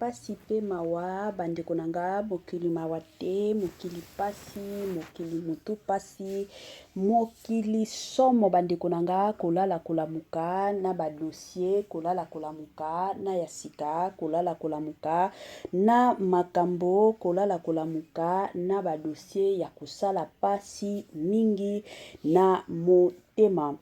pasi pe mawa bandeko nanga mokili mawa te mokili pasi mokili mutu pasi mokili somo bandeko nanga kolala kolamuka na ba dossier kolala kolamuka na yasika kolala kolamuka na makambo kolala kolamuka na ba dossier ya kosala pasi mingi na motema.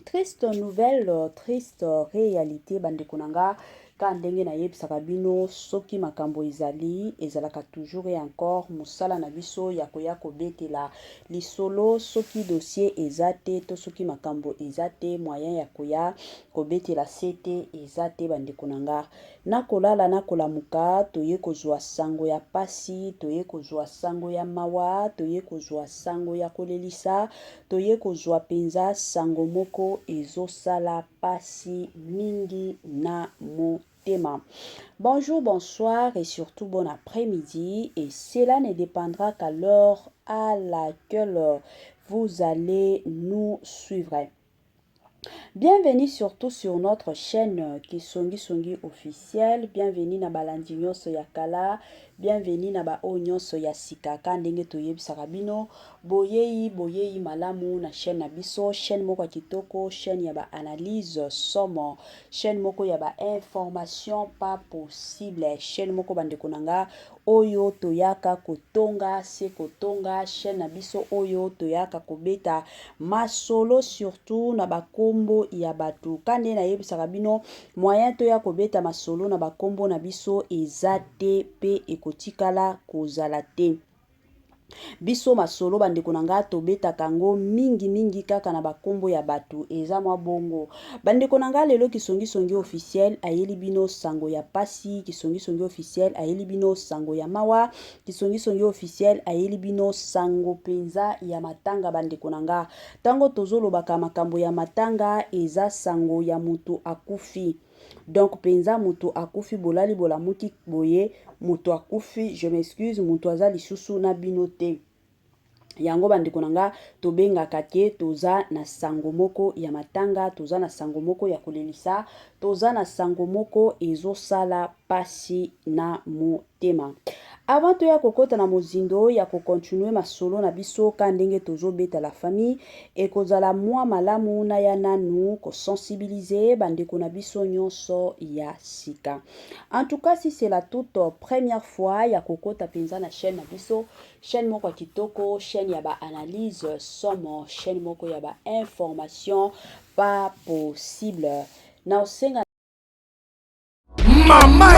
Triste nouvelle, triste réalité bandeko nanga ka ndenge na yebisaka bino soki makambo ezalaka toujours et encore musala na biso ya koya kobetela lisolo soki dossier ezate to soki makambo ezate moyen ya koya kobetela sete ezate bandeko nanga na kolala na kolamuka toye kozwa sango ya pasi toye kozwa sango ya mawa toye kozwa sango ya kolelisa toye kozwa penza sango moko ezosala pasi mingi na motema. Bonjour, bonsoir et surtout bon après-midi et cela ne dépendra qu'à l'heure à laquelle vous allez nous suivre. Bienvenue surtout sur notre chaîne Kisongi Songi officielle. Bienvenue na balandi nyonso ya kala. Bienvenue na ba o nyonso ya sika ka ndenge toyebisaka bino. Boyei malamu na chaîne na biso. Chaîne moko kitoko, chaîne ya ba analyse somo. Chaîne moko ya ba information pas possible. Chaîne moko bandeko nanga oyo toyaka kotonga se kotonga. Chaîne na biso oyo toyaka kobeta masolo surtout na bakombo ya batu kande na yebisaka bino moyen to ya kobeta masolo na bakombo na biso ezate pe ekotikala kozala te. Biso masolo bandeko nanga tobeta kango mingi kaka na bakombo ya batu eza mwa bongo. Bandeko nanga lelo Kisongi Songi officiel ayeli bino sango ya pasi, Kisongi Songi officiel ayeli bino sango ya mawa, Kisongi Songi officiel ayeli bino sango penza ya matanga bandeko nanga. Tango tozolobaka makambo ya matanga eza sango ya mutu akufi. Donc penza mutu akufi bolali bolamuki boye mutu akufi, je m'excuse, mutu aza lisusu na bino te. Yango bandeko nanga tobengaka ke toza na sango moko ya matanga, toza na sango moko ya kolelisa, toza na sango moko ezosala pasi na motema. Avant to ya kokota na mozindo ya kokontinue masolo na biso ka ndenge tozobeta la famille et kozala mwa malamu na ya nanu ko sensibiliser bandeko na biso nyonso ya sika. En tout cas si c'est la toute première fois ya kokota penza na chaîne na biso, chaîne moko kitoko, chaîne ya ba analyse somo, chaîne moko ya ba information pas possible. Na osenga Mama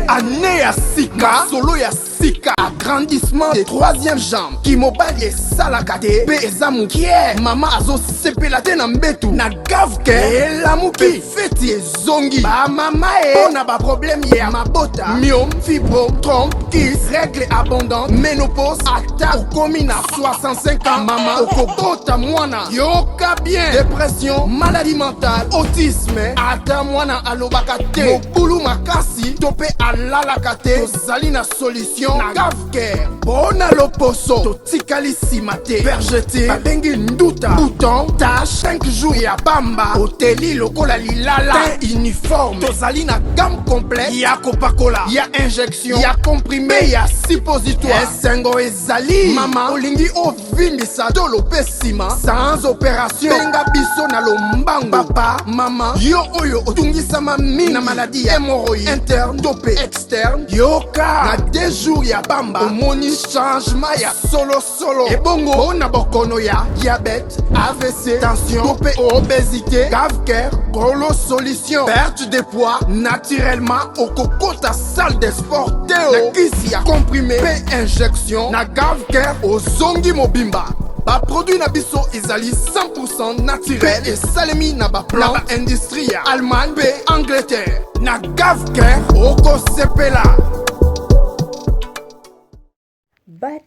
année ya sika solo ya sika agrandissement des troisième jambe qui mobile esalaka te pe eza mukie mama azosepela te na mbetu na gavke elamuki feti ezongi bamama mpona baproblème ya mabota myome fibro trompe kis règle abondante ménopause ata okomi na 65 ans mama okobota mwana yoka bien dépression maladie mentale autisme ata mwana alobaka te mobulu makasi to pe alalaka te tozali na solution na gavke mpona loposo totikali nsima te vergete babengi nduta bouton tache 5 jours ya bamba oteli lokola lilala te uniforme tozali na gamme complète ya kopakola ya injection ya comprimé ya suppositoire esengo ezali mama olingi ovimbisa tolo pe nsima sans opération benga biso na lombangu papa mama yo oyo otungisama mingi na maladi ya hémorroïde interne to pe externe yoka na 2 jours ya bamba omoni changement ya solo ebongo mpona bokono ya diabète AVC tension to pe obésité gavker kolo solution perte de poids naturellement okokota salle de sport teo na kisi ya comprimé pe injection na gavker ozongi mobimba baproduit na biso ezali 100% naturel esalemi na baplan na baindustrie ya Allemagne pe Angleterre na gavker okosepela.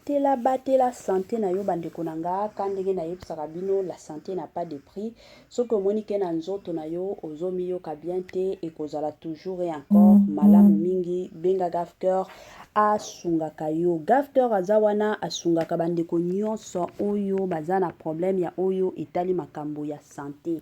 batela santé na yo bandeko na nga kandenge na yebisaka bino la santé n'a pas de prix soki omoni ke na nzoto na yo ozomiyoka bien te ekozala toujours et encore malamu mingi benga Gave Cœur asungaka yo. Gave Cœur aza wana asungaka bandeko nyonso oyo baza na problème ya oyo etali makambo ya santé.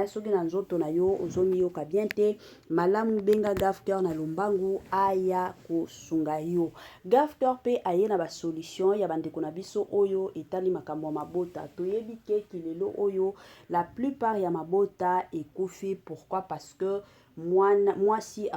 Soki na nzoto na yo ozomiyoka bien te malamu benga Gave Cœur na lombangu aya kosunga yo. Gave Cœur pe aye na ba solution ya bandeko na biso oyo etali makambo mabota. Toyebi ke kilelo oyo la plupart ya mabota ekufi. Pourquoi? Parce que mwasi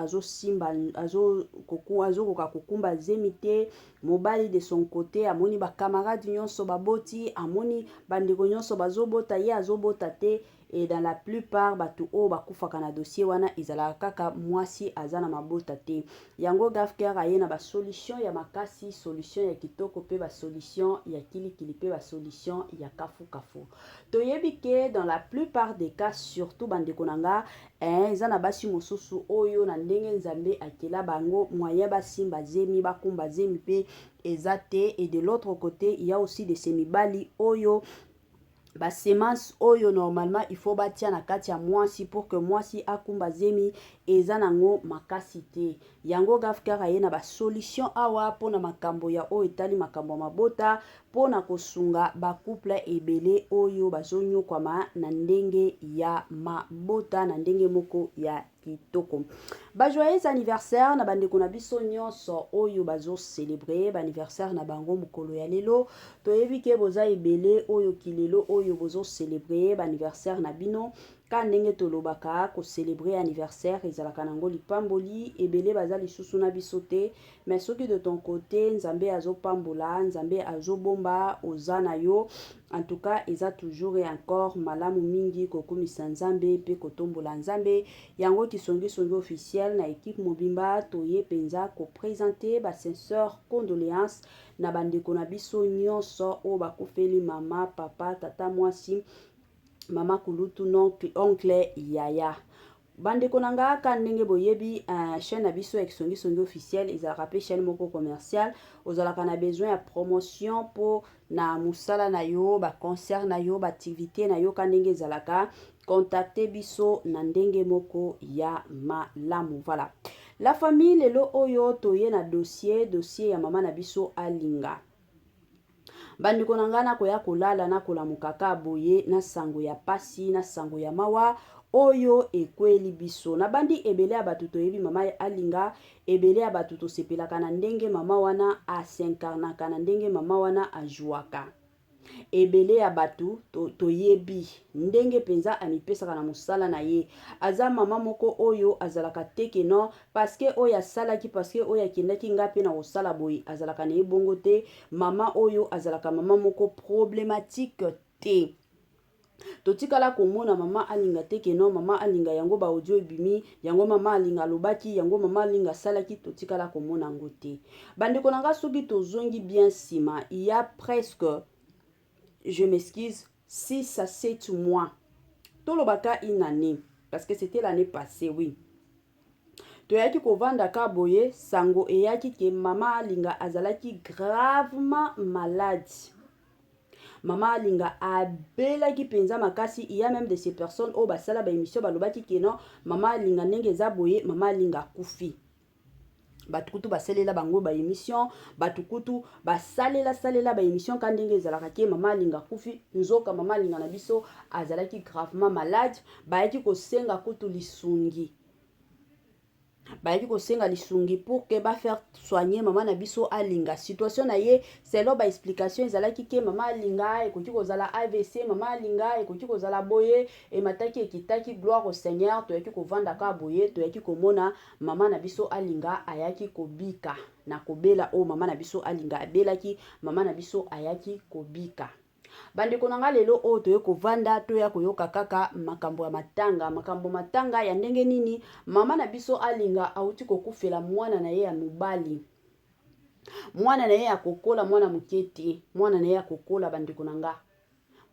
azokoka kokumba zemite mobali de son côté amoni ba camarade nyonso baboti amoni bandeko nyonso bazobota ye azobota te. Et dans la plupart batu o bakufaka na dossier wana ezala kaka mwasi azana mabota te. Yango Gave Cœur aye na ba solution ya makasi, solution ya kitoko pe ba solution ya kilikili pe ba solution ya kafu kafu. Toyebi ke dans la plupart des cas surtout bandeko nanga ezana basi mosusu oyo na ndenge nzambe akela bango moyen basimba zemi bakumba zemi pe ezate. Et de l'autre côté il y a aussi des semibali oyo ba semence oyo normalement il faut batia na kati ya mwasi pour que mwasi akumba zemi eza nango makasi te. Yango Gave Cœur aye na ba solution awa pona makambo ya oyo etali makambo mabota pona kosunga ba couple ebele oyo bazonyokwama na ndenge ya mabota na ndenge moko ya kitoko. Ba joyeux anniversaire na bandeko na biso nyonso oyo bazo célébrer ba anniversaire na bango mokolo ya lelo. Toyebi ke boza ebele oyo kilelo oyo bozo célébrer ba anniversaire na bino. Ka ndenge tolobaka ko célébrer anniversaire ezalaka nango lipamboli ebele baza lisusu na biso te. Mais soki de ton côté nzambe azopambola nzambe azobomba oza na yo en tout cas eza toujours et encore malamu mingi kokumisa nzambe pe kotombola nzambe. Yango kisongi officiel na équipe mobimba toye penza ko présenter ba sincère condoléances na bandeko na biso nyonso o bakufeli mama papa tata mwasi mama kulutu oncle yaya. Bandeko nanga ka ndenge boyebi chaîne na biso ya kisongi officiel ezalaka pe chaîne moko commercial ozalaka na besoin ya promotion po na musala na yo ba concert na yo ba activité na yo ka ndenge ezalaka contacter biso na ndenge moko ya malamu. Voilà la famille lelo oyo toye na dossier ya mama na biso alinga. Bandeko nanga na koya kolala na kolamuka ka boye na sango ya pasi na sango ya mawa oyo ekweli biso na bandi ebele ya batu toyebi mama alinga ebele ya batu tosepelaka na ndenge mama wana asenkarnaka na ndenge mama wana ajuaka. Ebele ya batu toyebi ndenge penza amipesaka na musala na ye aza mama moko oyo azalaka teke no parce que oyo asalaki parce que oyo akendaki ngape na kosala boye azalaka na ebongo te. Mama oyo azalaka mama moko problématique te. Totikala komona mama alinga teke no mama alinga yango ba audio ebimi yango mama alinga lobaki yango mama alinga salaki totikala komona ngo te. Bandeko nanga soki tozongi bien sima il y a presque je m'excuse 6 à 7 mois tolobaka une année parce que c'était l'année passée oui toyaki kovanda ka boye sango eyaki ke mama alinga azalaki gravement malade. Mama alinga abelaki penza makasi. Il y a même de ces personnes au basala ba émission balobaki ke non mama alinga ndenge eza boye mama alinga kufi. Batukutu basalela bango ba émission batukutu salela ba émission ka ndenge ezalaka ke mama alinga kufi nzoka mama alinga na biso azalaki gravement malade. Bayaki kosenga kutu lisungi pour que ba faire soigner mama na biso alinga. Situation na ye selon ba explication ezalaki ke mama alinga ekoki kozala AVC mama alinga ekoki kozala boye e mataki ekitaki gloire au Seigneur toyaki kovanda ka boye toyaki komona mama na biso alinga ayaki kobika na kobela o mama na biso alinga abelaki mama na biso ayaki kobika. Bandeko nanga lelo o toye kovanda toya koyoka kaka makambo matanga ya ndenge nini mama na biso alinga auti kokufela mwana na ye ya mobali. Mwana na ye ya kokola mwana mukete mwana na ye ya kokola bandeko nanga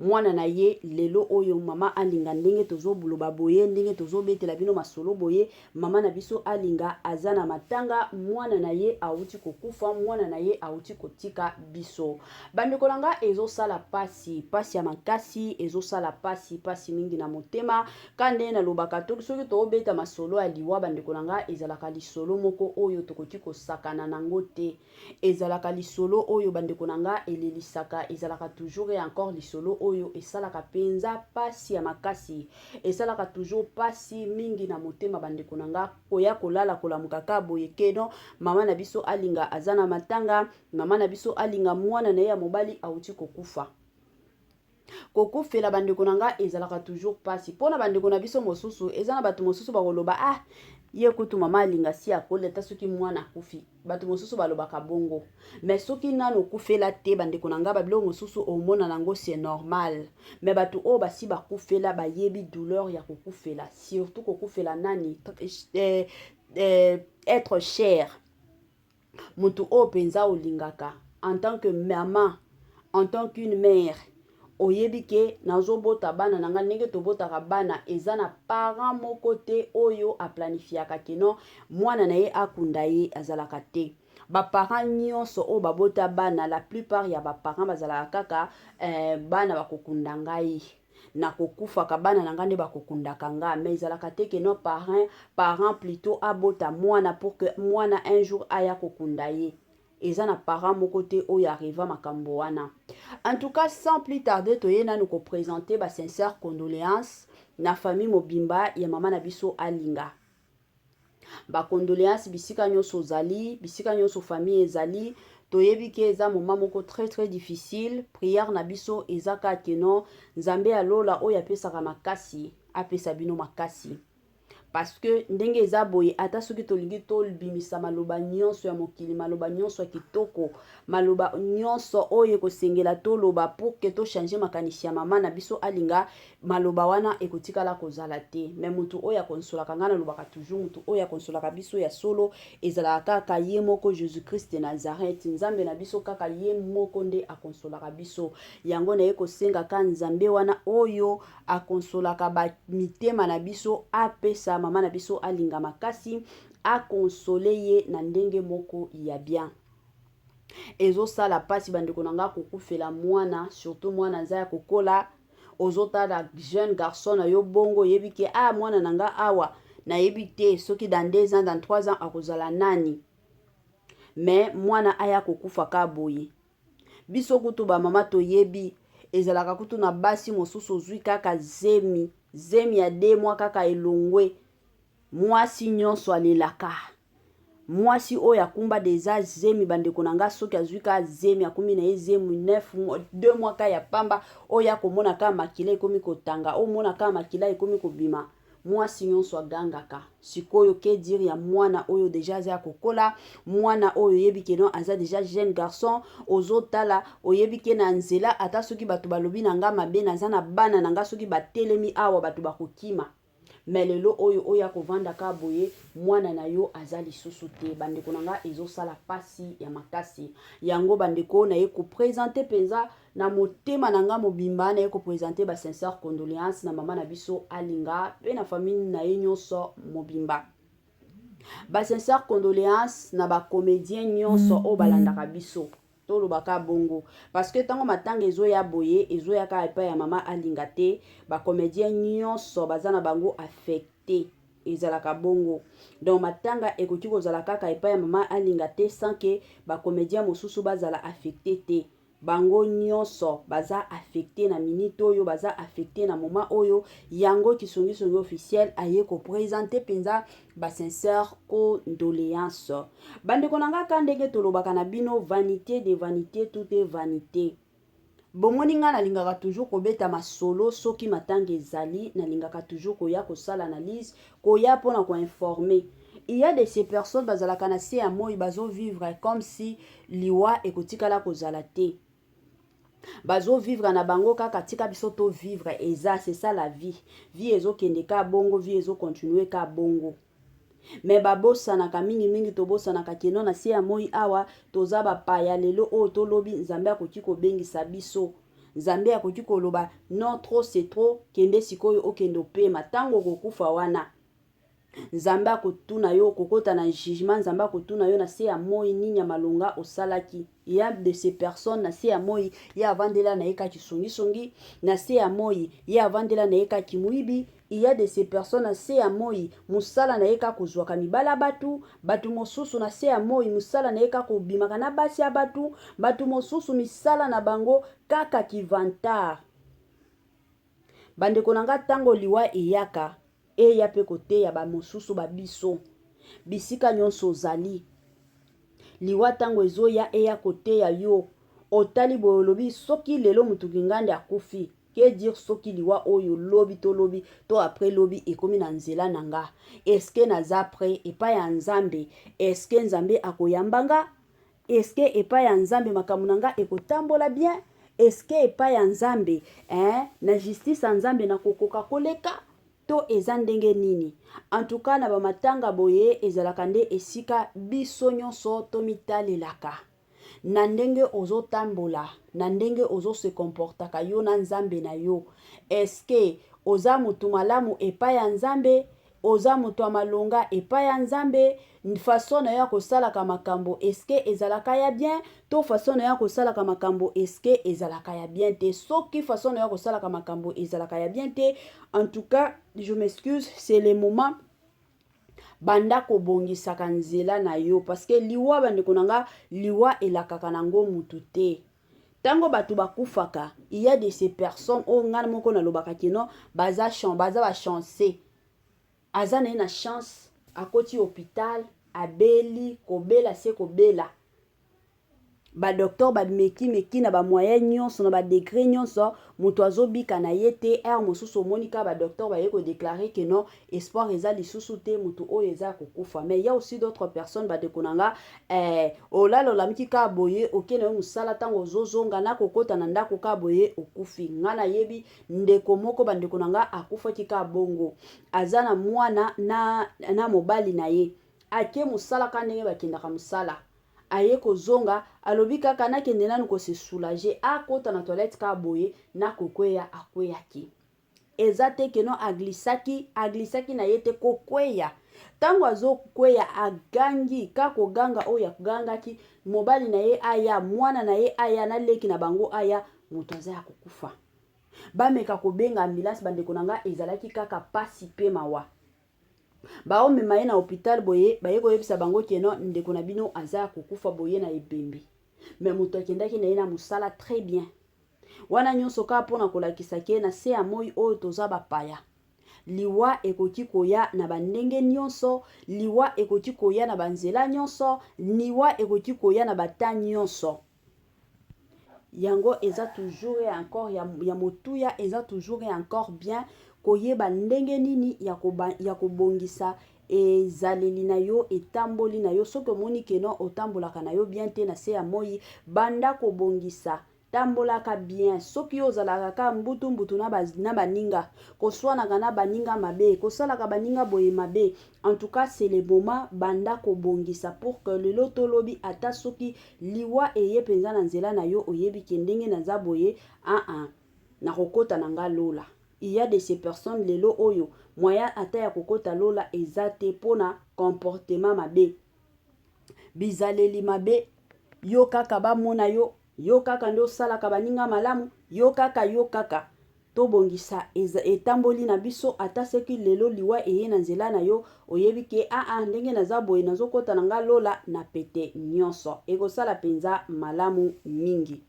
mwana na ye lelo oyo mama alinga ndenge tozo buloba boye ndenge tozo betela bino masolo boye mama na biso alinga azana matanga mwana na ye auti kokufa mwana na ye auti kotika biso bandeko nanga ezo sala pasi ya makasi ezo sala pasi mingi na motema kande na lobaka to soki to beta masolo ya liwa bandeko nanga ezalaka lisolo moko oyo tokoki kosakana nango te ezalaka lisolo oyo bandeko nanga elelisaka ezalaka toujours et encore lisolo oyo esalaka penza pasi ya makasi esalaka toujours pasi mingi na motema bandeko nanga koya kolala kolamuka ka boye keno mama na biso alinga azana matanga mama na biso alinga mwana na ya mobali auti kokufa kokufela bandeko nanga ezalaka toujours pasi pona bandeko na biso mosusu ezana bato mosusu bakoloba ye kutu mama alinga si akoleta soki mwana akufi bato mosusu balobaka bongo mais soki nano kufela te bandeko nanga babilo mosusu omona nango c'est normal mais bato o basi bakufela bayebi douleur ya kokufela surtout kokufela nani être cher mutu o penza olingaka en tant que maman en tant qu'une mère oyebi ke nazobota bana nanga ndenge tobotaka bana eza na parent moko te oyo aplanifiaka keno mwana na ye akunda ye azalaka te baparent nyonso oyo babota bana la plupart ya baparent bazalaka kaka bana bakokunda ngai na kokufaka bana nanga nde bakokundaka nga mais ezalaka te keno parent plutôt abota mwana pour que mwana un jour aya kokunda ye eza na parent moko te oyo arriva makambo wana. En tout cas, sans plus tarder, toyena nous présenter ba sincère condoléances na famille mobimba ya mama na biso alinga. Ba condoléances bisika nyonso zali, bisika nyonso famille ezali, toyebi ke eza moment moko très difficile, prière na biso ezaka keno nzambe alola oyo apesaka makasi, apesa bino makasi. Parce que ndenge eza boye ata soki tolingi tolbimisa maloba nyonso ya mokili maloba nyonso ya kitoko maloba nyonso oyo kosengela toloba pour que to changer makanisi ya mama na biso alinga maloba wana ekotikala kozala te mais mutu oyo akonsolaka ngana lobaka toujours mutu oyo akonsolaka biso ya solo ezalaka kaka ye moko Jésus Christ de Nazareth nzambe na biso kaka ye moko nde akonsolaka biso yango na ye kosenga ka nzambe wana oyo akonsolaka ba mitema na biso apesa mama na biso alinga makasi akonsole ye na ndenge moko ya bien ezo sala pasi bandeko nanga kokufela mwana surtout mwana nza ya kokola ozotala jeune garçon na yo bongo yebi ke mwana nanga awa na yebi te soki dans 2 ans dans 3 ans akozala nani mais mwana aya kokufa ka boye biso kutu ba mama toyebi ezalaka kutu na basi mosusu zwi kaka zemi ya 2 mois kaka elongwe mwasi nyonso alelaka mwasi oyo akumba deja zemi bandeko nanga soki azwi ka zemi akumi na ye zemi 2 mois ka ya pamba oyo akomona ka makila ekomi kotanga omona ka makila ekomi kobima mwasi nyonso agangaka sikoyo ke dire ya mwana oyo deja aza kokola mwana oyo yebi keno aza deja jeune garçon ozotala oyebi ke na nzela ata soki bato balobi nanga mabe naza na bana nanga soki batelemi awa bato bakokima mais lelo oyo akovanda ka boye mwana na yo aza lisusu te bandeko nanga ezosala pasi ya makasi yango bandeko na ye kopresente penza na motema nanga mobimba na ye kopresente ba sincère condoléances na mama na biso alinga pe na famille na ye nyonso mobimba ba sincère condoléances na ba comédien nyonso o balandaka biso tolobaka bongo parce que tango matanga ezoya boye ezoyaka epai ya mama alinga te ba comédien nyonso baza na bango affecté ezalaka bongo donc matanga ekoki kozala kaka epai ya mama alinga te sans que ba comédien mosusu bazala affecté te bango nyonso baza affecté na minute oyo baza affecté na moment oyo yango kisongi officiel aye ko présenter penza ba sincère condoléances bandeko nanga ka ndenge tolobaka na bino vanité de vanité tout est vanité bomoni nga nalingaka toujours kobeta masolo soki matanga ezali nalingaka toujours koya kosala analyse koya pona ko informer. Il y a de ces personnes bazalaka na se ya moi bazo vivre comme si liwa ekotikala kozala te bazo vivre na bango kaka tika biso to vivre eza c'est ça la vie ezo kende ka bongo vie ezo continuer ka bongo mais babosanaka mingi tobosanaka keno na se ya moi awa toza bapaya lelo oyo tolobi nzambe akoki kobengisa biso nzambe akoki koloba non trop c'est trop kende sikoyo okende opema tango kokufa wana nzambe akotuna yo kokota na jugement nzambe akotuna yo na se ya moi nini ya malonga osalaki. Il y a de ces personnes na se ya moi ya avandela na eka kisongi na se ya moi ya avandela na eka kimuibi. Il y a de ces personnes na se ya moi musala na eka kozwaka mibala batu mosusu na se ya moi musala na eka kobimaka na basi ya batu mosusu misala na bango kaka kivantar. Bandeko nanga tango liwa eyaka eya pe kote ya ba mosusu ba biso bisika nyonso ozali liwa tango ezoya eya kote ya yo otali boyolobi soki lelo mutuki ngande akufi ke dire soki liwa oyo lobi to après lobi ekomi na nzela nanga eske naza pre epa ya nzambe eske nzambe akoyambanga eske epa ya nzambe makambo nanga ekotambola bien eske epa ya nzambe na justice ya nzambe na kokoka koleka to eza ndenge nini. En tout cas na bamatanga boye ezalaka nde esika biso nyonso to mitalelaka na ndenge ozotambola na ndenge ozo se comportaka yo na nzambe na yo. Eske oza mutu malamu epa ya nzambe oza mutu malonga epa ya nzambe façon na yo kosalaka makambo eske ezalaka ya bien to façon na yo kosalaka makambo eske ezalaka ya bien te. Soki façon na yo kosalaka makambo ezalaka ya bien te, en tout cas je m'excuse, c'est le moment banda kobongisaka nzela na yo parce que liwa bandeko nanga liwa elakaka nango mutu te. Tango batu bakufaka il y a de ces personnes o ngana moko na lobaka kino baza ba chanceux aza na chance akoti hôpital abeli kobela se kobela ba docteur ba meki na ba moyen nyonso na ba degré nyonso mutu azobika na yete mosusu monika ba docteur ba yeko déclarer que non espoir eza lisusu te mutu oyo eza kokufa. Mais il y a aussi d'autres personnes ba dekonanga olalo la mika boye okene musala tango zozonga na kokota na ndako ka boye okufi ngana yebi ndeko moko ba dekonanga akufa kika bongo azana mwana na mobali na ye ake musala kanenge bakindaka musala aye kozonga alobi kaka nakende nanu ko se soulager akota na toilette ka boye na kokweya akweyaki eza te keno aglisaki na yete kokweya tango azokweya agangi kako ganga oya kugangaki mobali na ye aya mwana na ye aya na leki na bango aya mutu aza ya kokufa bameka kobenga ambulance bandeko nanga ezalaki kaka pasi pe mawa ba omema ye na hôpital boye ba yeko yebisa bango keno ndeko na bino aza kokufa boye na ebembe. Mais mutu akendaki na ye na musala très bien wana nyonso ka pona kolakisa ke na se ya moi oyo toza bapaya liwa ekoti koya na bandenge nyonso liwa ekoti koya na banzela nyonso liwa ekoti koya na bata nyonso yango eza toujours et encore ya motuya eza toujours et encore bien koyeba ndenge nini ya kobongisa ezaleli na yo etamboli na yo soki omoni keno otambolaka na yo bien te na se ya moi banda kobongisa tambolaka bien soki ozalaka ka mbutu na baninga koswanaka na baninga mabe kosalaka baninga boye mabe. En tout cas c'est le moment banda kobongisa pour que lelo tolobi ata soki liwa eye penza na nzela na yo oyebi kendenge na za boye na kokota nanga lola. Il y a de ces personnes lelo oyo moya ata ya kokota lola ezate pona comportement mabe bizaleli mabe yo kaka ba mona yo kaka ndo salaka baninga malamu yo kaka to bongisa etamboli na biso ata seki lelo liwa eye na nzela na yo oyebi ke ndenge na za boye nazokota nanga lola na pete nyonso ekosala penza malamu mingi.